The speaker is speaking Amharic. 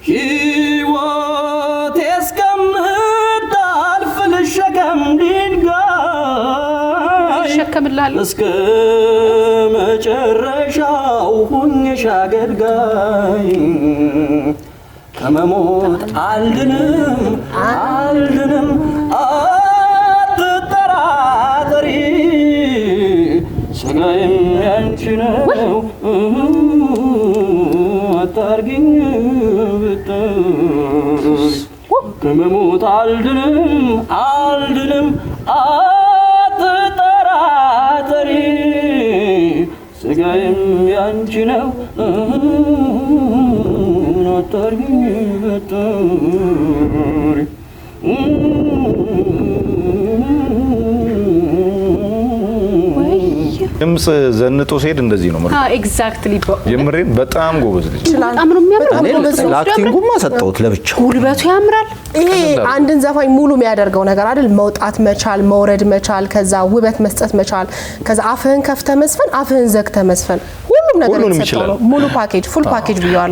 ሕይወት እስከምታልፍ ልሸከም ድንጋይ ሸከምልሃል እስከ መጨረሻው ሁኜሽ አገልጋይ ከመሞት አልድንም አትጠራጠሪ ስጋዬም ያንቺ ነው አታርጊኝ ብትጠሪ ከመሞት አልድንም አትጠራጠሪ ስጋዬም ያንቺ ነው አታርጊኝ ብትጠሪ ድምጽ ዘንጦ ሲሄድ እንደዚህ ነው ማለት ኤግዛክትሊ የምሬን በጣም ጎበዝ ልጅ በጣም ነው የሚያምረው ለአክቲንጉማ ሰጠሁት ለብቻው ጉልበቱ ያምራል ይሄ አንድን ዘፋኝ ሙሉ የሚያደርገው ነገር አይደል መውጣት መቻል መውረድ መቻል ከዛ ውበት መስጠት መቻል ከዛ አፍህን ከፍተ መስፈን አፍህን ዘግተ መስፈን ሁሉም ነገር ይሰጣል ሙሉ ፓኬጅ ፉል ፓኬጅ ብየዋለሁ